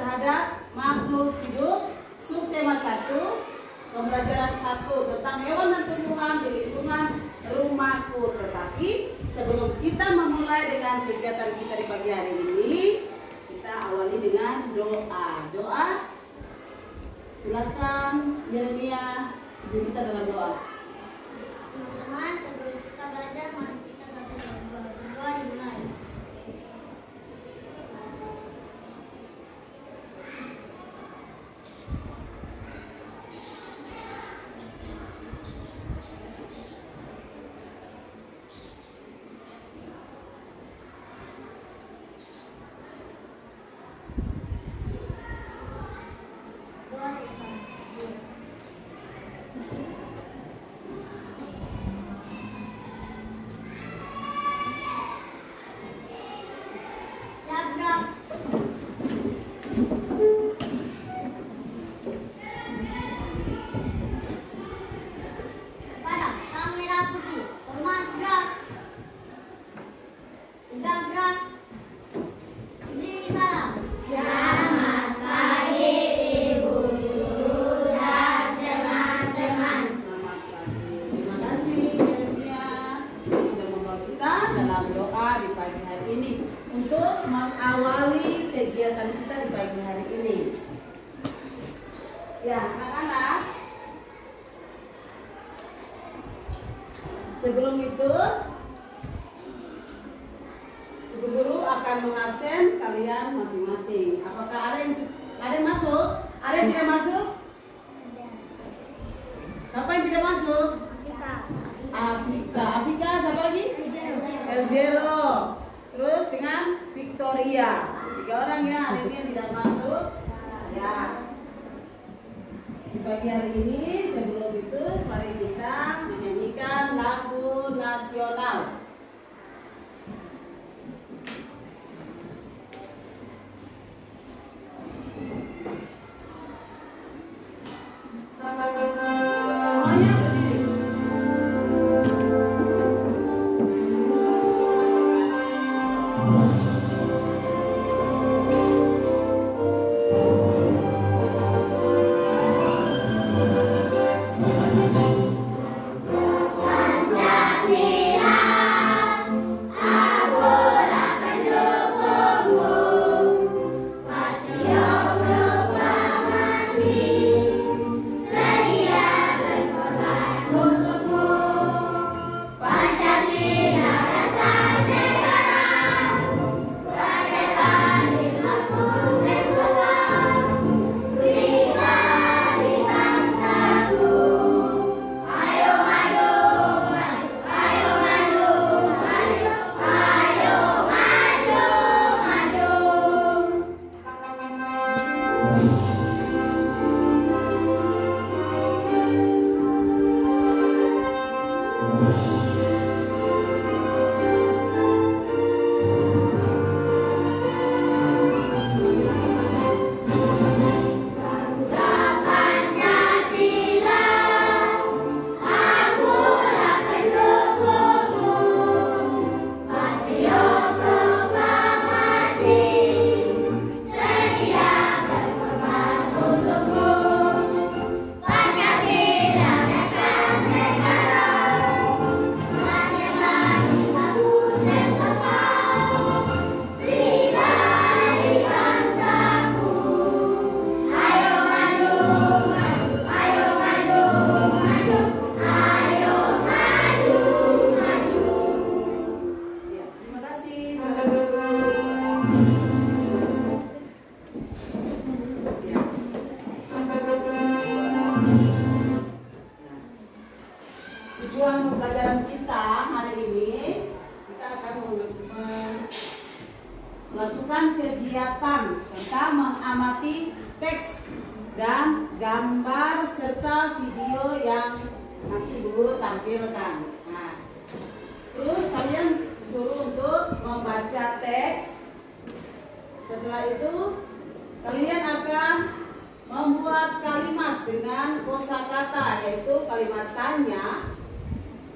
terhadap makhluk hidup. Subtema 1, pembelajaran 1 tentang hewan dan tumbuhan di lingkungan rumahku. Tetapi sebelum kita memulai dengan kegiatan kita di pagi hari ini, kita awali dengan doa. Doa, silakan Yeremia pimpin kita dalam doa. Teman-teman, sebelum kita belajar, mari kita satu berdoa. Berdoa dimulai. Doa selesai. Siap, pada sang merah putih, hormat gerak. Tegak gerak. Beri salam. Selamat pagi Ibu Guru dan teman-teman. Selamat pagi. Terima kasih Yeremia sudah membawa kita dalam doa di pagi hari ini untuk mengawali kegiatan kita di pagi hari ini. Ya, anak-anak, sebelum itu Ibu Guru akan mengabsen kalian masing-masing. Apakah ada yang masuk? Ada yang tidak masuk? Siapa yang tidak masuk? Afika, siapa lagi? Eljero. Terus dengan Victoria. 3 orang ya, hari ini yang tidak masuk. Ya. Di pagi hari ini sebelum itu mari kita menyanyikan lagu nasional. Semuanya berdiri. Tujuan pembelajaran kita hari ini, kita akan melakukan kegiatan tentang mengamati teks dan gambar serta video yang nanti guru tampilkan. Nah, terus kalian disuruh untuk membaca teks. Setelah itu kalian akan membuat kalimat dengan kosakata, yaitu kalimat tanya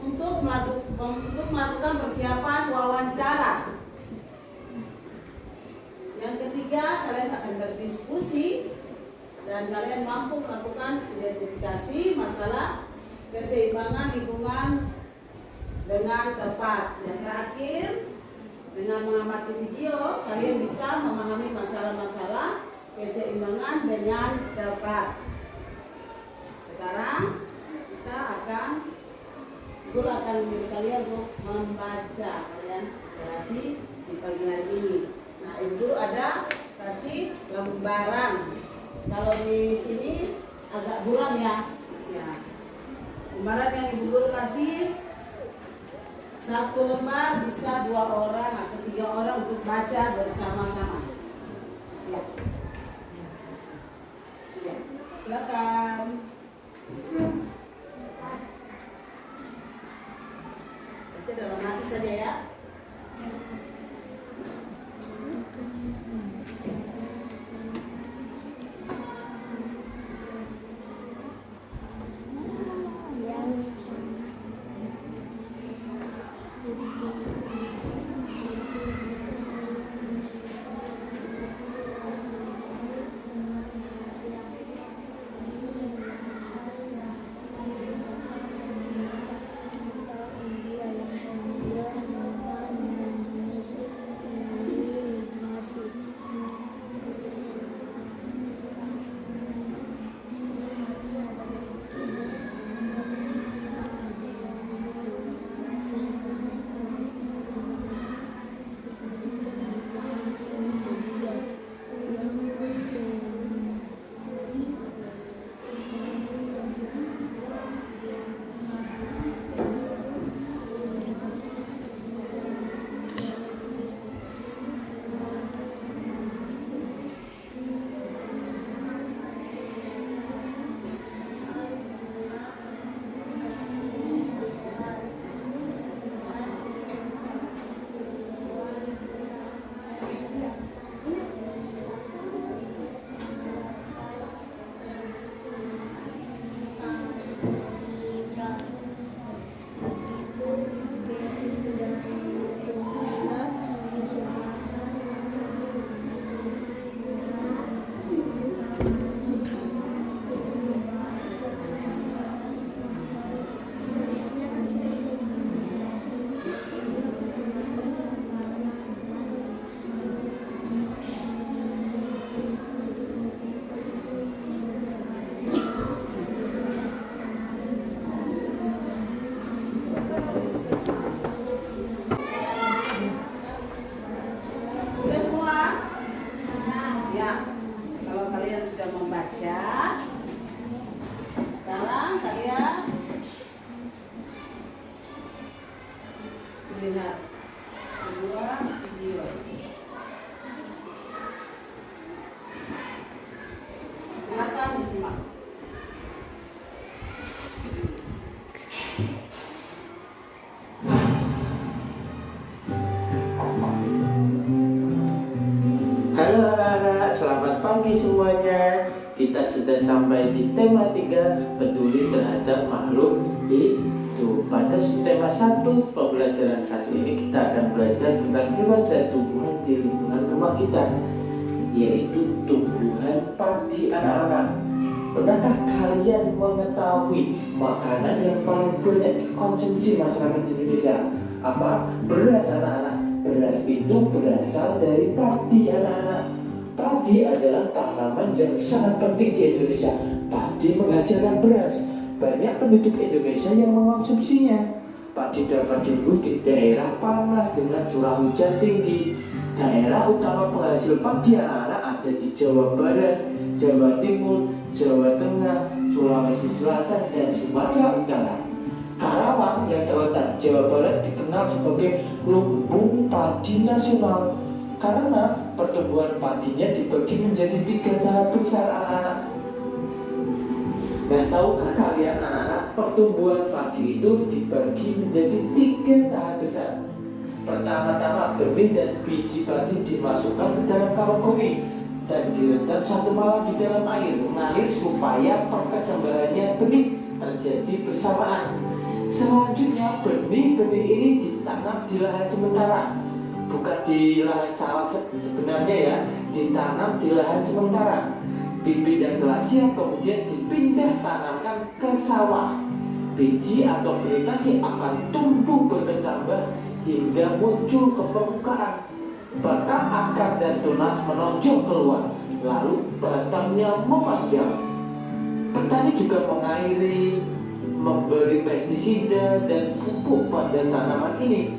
untuk melakukan persiapan wawancara. Yang ketiga, ketiga kalian akan berdiskusi dan kalian mampu melakukan identifikasi masalah keseimbangan lingkungan dengan tepat. Yang terakhir, dengan mengamati video, kalian bisa memahami masalah-masalah keseimbangan dengan tepat. Sekarang kita guru akan memilih kalian untuk membaca. Kalian kasih di pagi hari ini. Nah, itu ada kasih lembaran. Kalau di sini agak buram ya. Lembaran yang ibu guru kasih, satu lembar bisa 2 orang atau 3 orang untuk baca bersama-sama. Ya. Sudah. Silakan. Baca dalam hati saja ya. Lihat sebuah video. Silakan disimak. Halo anak-anak, selamat pagi semuanya. Kita sudah sampai di tema 3, peduli terhadap makhluk hidup. Pada tema 1 pembelajaran saat ini kita akan belajar tentang hewan dan tumbuhan di lingkungan rumah kita, yaitu tumbuhan padi anak-anak. Pernahkah kalian mengetahui makanan yang paling banyak dikonsumsi masyarakat Indonesia? Apa? Beras anak-anak. Beras itu berasal dari padi anak-anak. Padi adalah tanaman yang sangat penting di Indonesia. Padi menghasilkan beras. Banyak penduduk Indonesia yang mengonsumsinya. Padi dapat tumbuh di daerah panas dengan curah hujan tinggi. Daerah utama penghasil padi anak-anak ada di Jawa Barat, Jawa Timur, Jawa Tengah, Sulawesi Selatan, dan Sumatera Utara. Karawang yang terletak di Jawa Barat dikenal sebagai lumbung padi nasional karena pertumbuhan padinya dibagi menjadi 3 tahap besar anak-anak. Nah, tahukah kalian anak-anak, pertumbuhan padi itu dibagi menjadi 3 tahap besar. Pertama-tama benih dan biji padi dimasukkan ke dalam karung kopi dan direndam 1 malam di dalam air mengalir supaya perkecambarannya benih terjadi bersamaan. Selanjutnya benih-benih ini ditanam di lahan sementara. bukan di lahan sawah sebenarnya ya, ditanam di lahan sementara. Bibit yang telah siap kemudian dipindah tanamkan ke sawah. Biji atau benih tadi akan tumbuh berkecambah hingga muncul ke permukaan. Bahkan akar dan tunas menonjol keluar, lalu batangnya memanjang. Petani juga mengairi, memberi pestisida dan pupuk pada tanaman ini.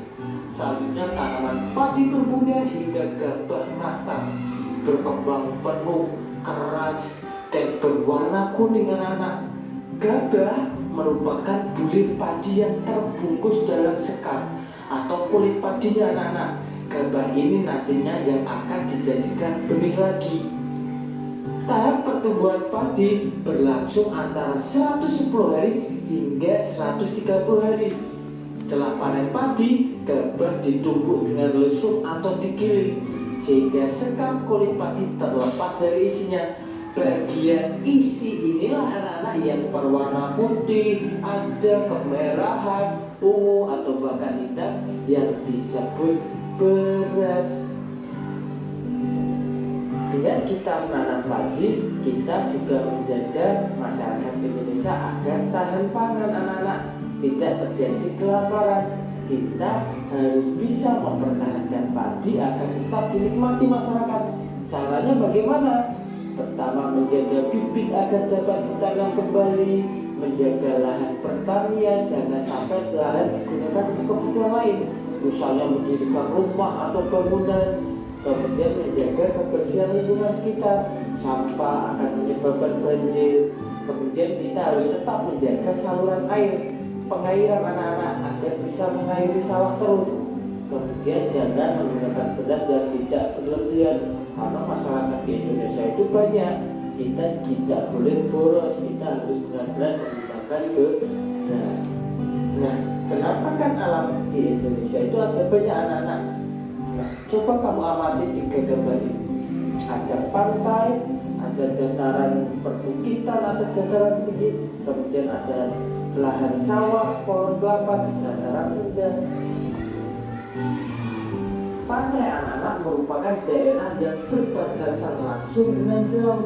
Selanjutnya tanaman padi berbunga hingga gabah matang, berkembang penuh, keras, dan berwarna kuning anak-anak. Gabah merupakan bulir padi yang terbungkus dalam sekam atau kulit padinya anak-anak. Gabah ini nantinya yang akan dijadikan benih lagi. Tahap pertumbuhan padi berlangsung antara 110 hari hingga 130 hari. Setelah panen padi, gabah ditumbuk dengan lesung atau digiling sehingga sekam kulit padi terlepas dari isinya. Bagian isi inilah anak-anak yang berwarna putih, ada kemerahan, ungu atau bahkan hitam yang disebut beras. Dengan kita menanam padi, kita juga menjaga masyarakat Indonesia agar tahan pangan anak-anak, tidak terjadi kelaparan. Kita harus bisa mempertahankan padi agar tetap dinikmati masyarakat. Caranya bagaimana? Pertama, menjaga bibit agar dapat ditanam kembali, menjaga lahan pertanian, jangan sampai lahan digunakan untuk kebutuhan lain, misalnya mendirikan rumah atau bangunan. Kemudian menjaga kebersihan lingkungan sekitar, sampah akan menyebabkan banjir. Kemudian kita harus tetap menjaga saluran air, pengairan anak-anak agar bisa mengairi sawah terus. Kemudian jangan menggunakan beras yang tidak berlebihan, karena masyarakat di Indonesia itu banyak. Kita tidak boleh boros, kita harus benar-benar menggunakan beras. Nah, kenapa kan alam di Indonesia itu ada banyak anak-anak? Nah, coba kamu amati 3 gambar ini. Ada pantai, ada dataran perbukitan atau dataran tinggi, kemudian ada lahan sawah, pohon kelapa di dataran rendah. Pantai anak-anak merupakan daerah yang berbatasan langsung dengan jauh.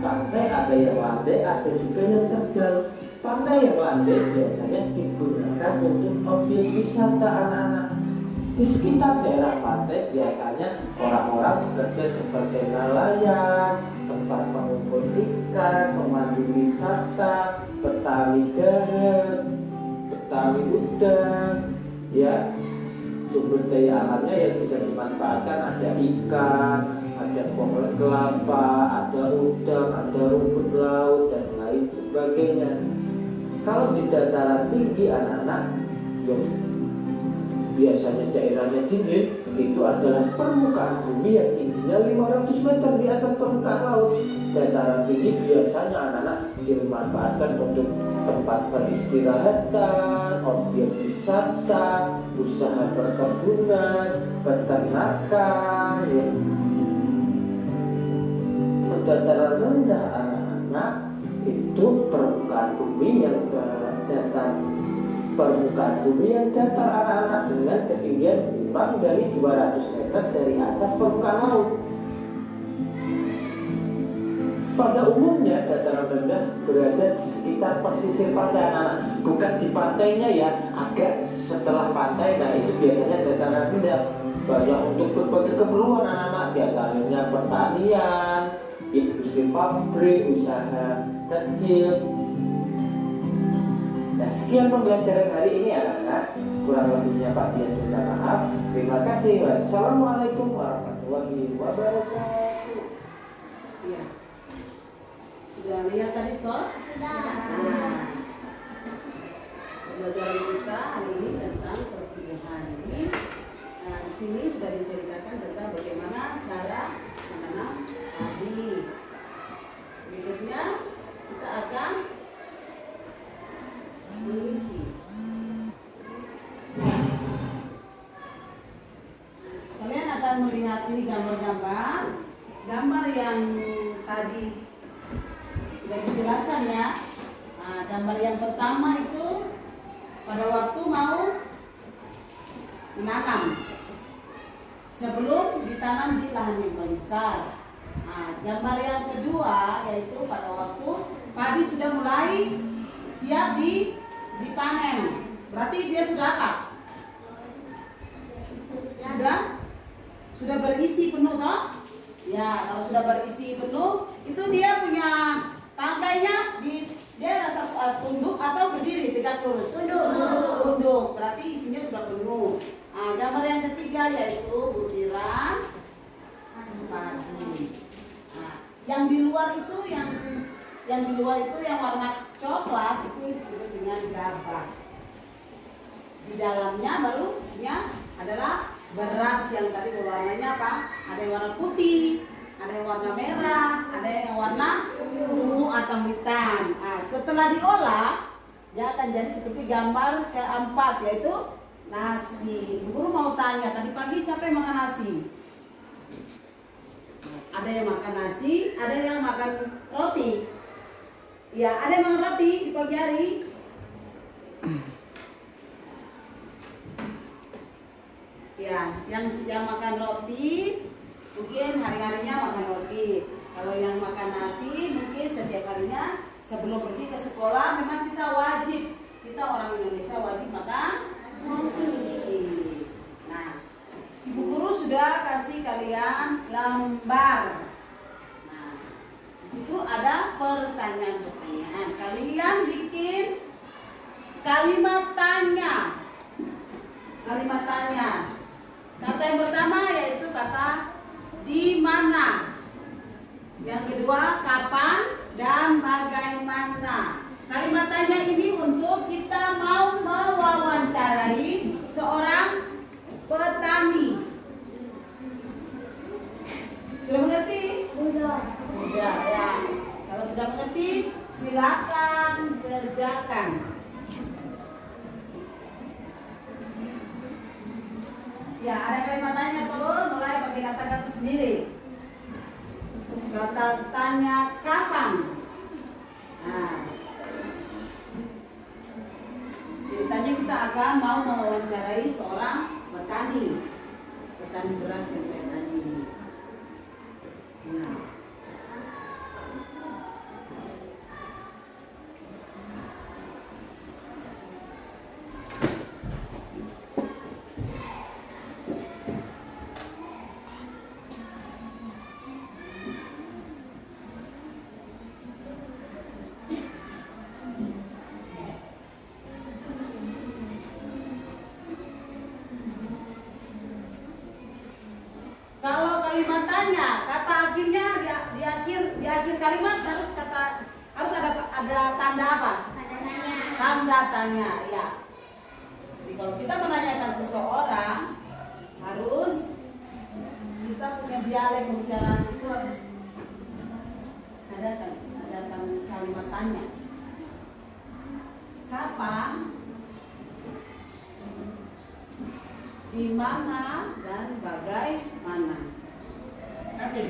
Pantai ada yang landai, ada juga yang terjal. Pantai yang landai biasanya digunakan untuk objek wisata anak-anak. Di sekitar daerah pantai biasanya orang-orang bekerja sebagai nelayan, tempat pengumpul ikan, pemandu wisata, petani garam, petani udang, ya. Sumber daya alamnya yang bisa dimanfaatkan ada ikan, ada pohon kelapa, ada udang, ada rumput laut dan lain sebagainya. Kalau di dataran tinggi anak-anak, biasanya daerahnya dingin, itu adalah permukaan bumi yang tingginya 500 meter di atas permukaan laut. Dataran tinggi biasanya anak-anak dimanfaatkan untuk tempat peristirahatan, objek wisata, usaha perkebunan, peternakan, ya. Dataran rendah anak-anak itu permukaan bumi yang datar, permukaan bumi yang datar anak-anak dengan ketinggian kurang dari 200 meter dari atas permukaan laut. Pada umumnya dataran rendah berada di sekitar pesisir pantai anak-anak, bukan di pantainya ya, agak setelah pantai. Nah itu biasanya dataran rendah, banyak untuk berbagai keperluan anak-anak, diantaranya pertanian, industri pabrik, usaha kecil. Nah sekian pembelajaran hari ini anak-anak, kurang lebihnya Pak Dias minta maaf. Terima kasih. Wassalamualaikum warahmatullahi wabarakatuh. Ya. Sudah lihat tadi toh? Sudah. Nah, pembelajaran kita hari ini tentang perkuliahan ini. Nah, di sini sudah diceritakan tentang bagaimana cara menanam padi. Berikutnya kita akan mengisi. Kalian akan melihat ini gambar-gambar. Gambar yang tadi sudah dijelaskan ya. Nah, gambar yang pertama itu pada waktu mau menanam. sebelum ditanam di lahan yang paling besar. Nah, gambar yang kedua yaitu pada waktu padi sudah mulai siap dipanen. Berarti dia sudah apa? Sudah berisi penuh toh? Ya, kalau sudah berisi penuh, itu dia punya tangkainya dia rasa tunduk atau berdiri tegak lurus? Tunduk. Berarti isinya sudah penuh. Nah, gambar yang ketiga yaitu butiran padi. Nah, yang di luar itu yang warna coklat itu disebut dengan gabah. Di dalamnya baru isinya adalah beras yang tadi berwarnanya apa? Ada yang warna putih, ada yang warna merah, ada yang warna ungu atau hitam. Nah, setelah diolah, dia akan jadi seperti gambar keempat yaitu nasi. Guru mau tanya, tadi pagi siapa yang makan nasi? Ada yang makan nasi, ada yang makan roti. Ya, ada yang makan roti di pagi hari. Ya, yang makan roti mungkin hari-harinya makan roti. Kalau yang makan nasi mungkin setiap harinya sebelum pergi ke sekolah memang kita orang Indonesia wajib makan nasi. Nah, Ibu Guru sudah kasih kalian lembar. Nah, di situ ada pertanyaan-pertanyaan. Kalian bikin kalimat tanya. Kalimat tanya. Kata yang pertama yaitu kata di mana. Yang kedua kapan dan bagaimana. Kalimat tanya ini untuk kita mau mewawancarai seorang petani. Sudah mengerti? Sudah ya. Kalau sudah mengerti, silakan kerjakan. Ya, ada kalimat tanya tuh, mulai pakai kata-kata sendiri. Kata tanya kapan? Nah, ceritanya kita akan mau mewawancarai seorang petani beras yang kayak tadi. Nah, kalau kalimat tanya, kata akhirnya di akhir kalimat harus ada tanda apa? Tanda tanya, ya. Jadi kalau kita menanyakan seseorang, harus kita punya dialek pembicaraan itu harus ada kalimat tanya. Kapan? Di mana dan bagaimana. Oke.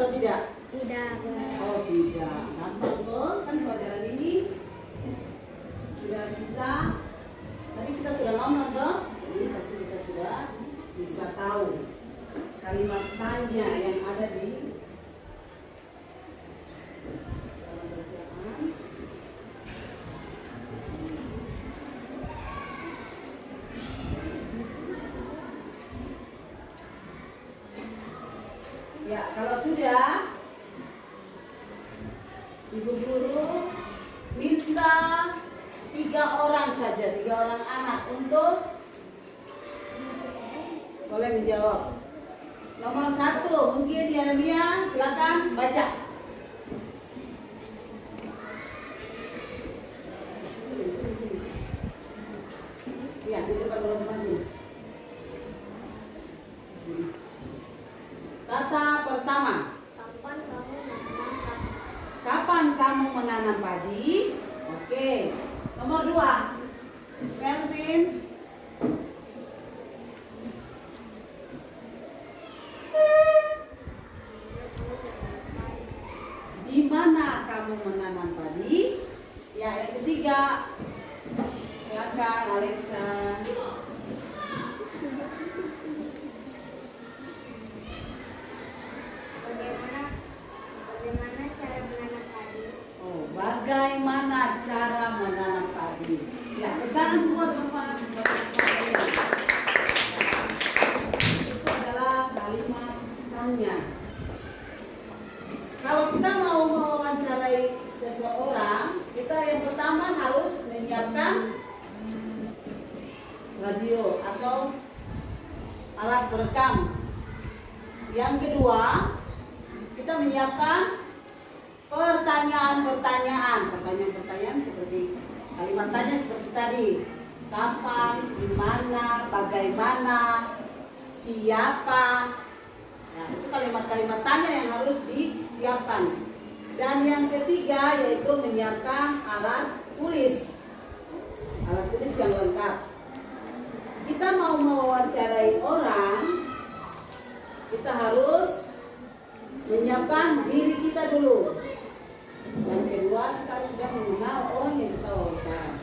atau tidak? Tidak. Oh tidak, gampang kok. Kan pelajaran ini sudah tadi kita sudah nonton toh, jadi pasti kita sudah bisa tahu kalimat tanya yang ada di dalam bacaan. Ya, kalau sudah, Ibu Guru minta 3 orang saja, 3 orang anak untuk boleh menjawab. Nomor 1 mungkin Yeremia, silakan baca. Ya, di depan teman-teman sini. Kata pertama. Kapan kamu menanam padi? Oke. Nomor 2. Melvin. Di mana kamu menanam padi? Ya, yang ketiga. Silakan Alexa. Bagaimana cara menanam padi? Ya, tangan semua teman-teman. Itu adalah kalimat tanya. Kalau kita mau mewawancarai seseorang, kita yang pertama harus menyiapkan radio atau alat perekam. Yang kedua, kita menyiapkan pertanyaan seperti kalimat tanya seperti tadi. Kapan, di mana, bagaimana, siapa. Nah, itu kalimat-kalimat tanya yang harus disiapkan. Dan yang ketiga yaitu menyiapkan alat tulis. Alat tulis yang lengkap. Kita mau mewawancarai orang, kita harus menyiapkan diri kita dulu. Yang kedua, kita sudah mengenal orang yang kita wawancara.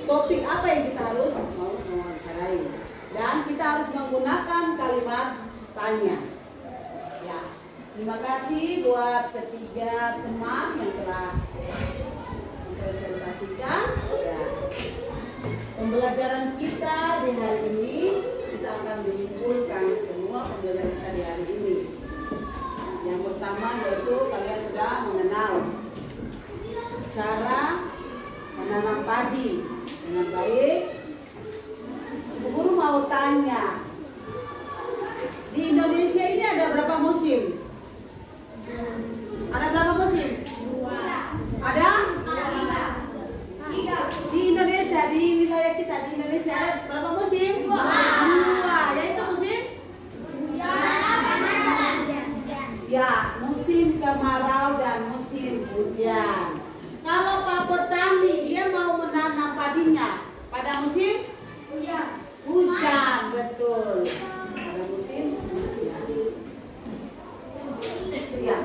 Topik apa yang kita harus mau mewawancarai. Dan kita harus menggunakan kalimat tanya. Ya, terima kasih buat ketiga teman yang telah mempresentasikan. Ya. Pembelajaran kita di hari ini, kita akan menyimpulkan semua pembelajaran kita di hari ini. Yang pertama yaitu kalian sudah mengenal cara menanam padi dengan baik. Ibu Guru mau tanya, di Indonesia ini ada berapa musim? Ada berapa musim? 2. Ada? 3. Di Indonesia, di wilayah kita di Indonesia ada berapa musim? 2. Yaitu musim? Ya, musim kemarau dan musim hujan. Kalau Pak petani dia mau menanam padinya pada musim hujan, betul. Pada musim hujan. Ya.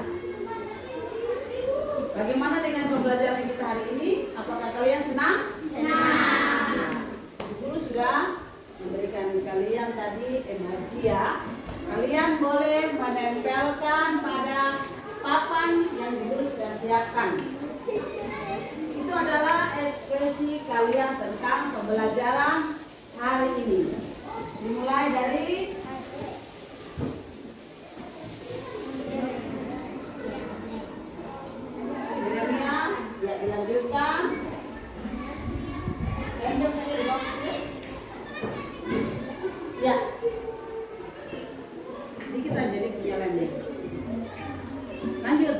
Bagaimana dengan pembelajaran kita hari ini? Apakah kalian senang? Senang. Guru sudah memberikan kalian tadi energi ya. Kalian boleh menempelkan pada papan yang Guru sudah siapkan. Itu adalah ekspresi kalian tentang pembelajaran hari ini. Dimulai dari Yeremia, ya dilanjutkan. Lanjut saja di bawah ini. Ya. Sedikit aja nih punya lemnya. Lanjut.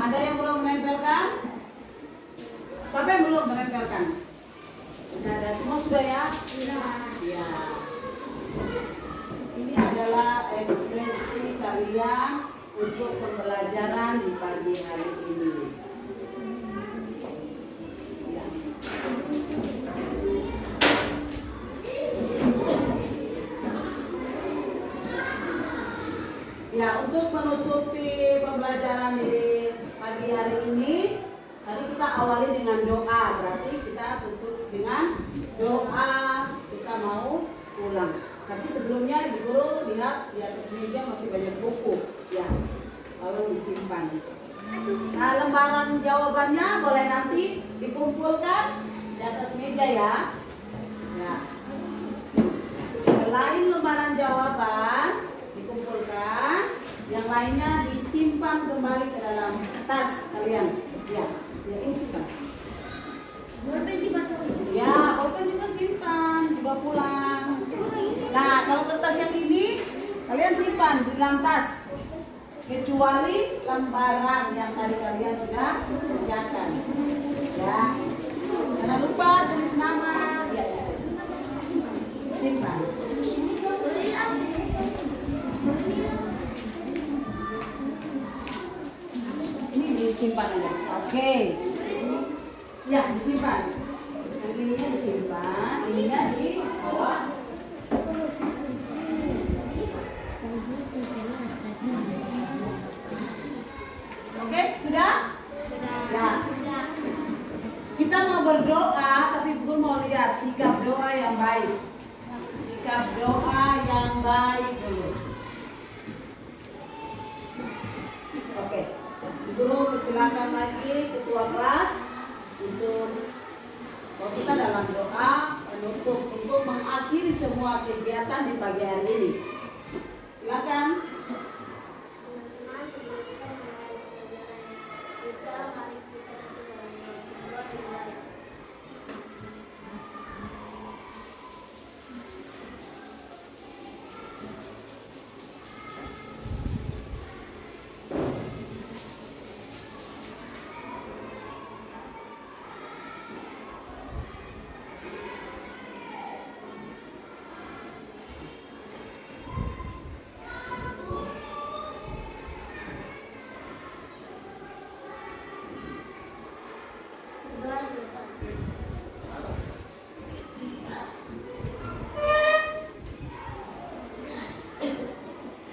Ada yang belum menempelkan? Siapa yang belum menempelkan? Tidak ada, semua sudah ya? Ya. Ini adalah ekspresi kalian untuk pembelajaran di pagi hari ini. Ya. Ya, untuk menutupi pembelajaran di pagi hari ini, tadi kita awali dengan doa, berarti kita tutup dengan doa, kita mau pulang. Tapi sebelumnya Ibu Guru lihat di atas meja masih banyak buku, ya, tolong disimpan. Nah, lembaran jawabannya boleh nanti dikumpulkan di atas meja ya. Ya. Selain lembaran jawaban dikumpulkan, yang lainnya disimpan kembali ke dalam tas kalian. Ya, ini simpan. Ya, bolpen juga simpan, dibawa pulang. Nah, kalau kertas yang ini kalian simpan di dalam tas, kecuali lembaran yang tadi kalian sudah kerjakan. Ya, jangan lupa tulis nama. Ya, simpan. Ini disimpan aja. Oke. Ya, disimpan. Yang ininya disimpan, ininya dibawa. Oke, sudah? Ya. Kita mau berdoa, tapi Ibu mau lihat sikap doa yang baik. Sikap doa yang baik dulu. Oke, Ibu silakan lagi ketua kelas untuk kita dalam doa penutup untuk mengakhiri semua kegiatan di pagi hari ini. Silakan.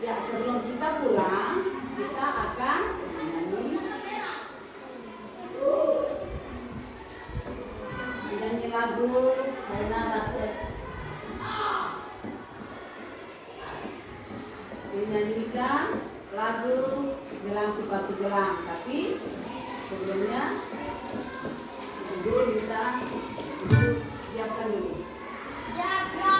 Ya, sebelum kita pulang, kita akan menyanyi lagu Saina Rakyat. Dinyanyikan lagu Gelang Sepatu Gelang, tapi sebelumnya Ibu minta siapkan dulu. Jaga.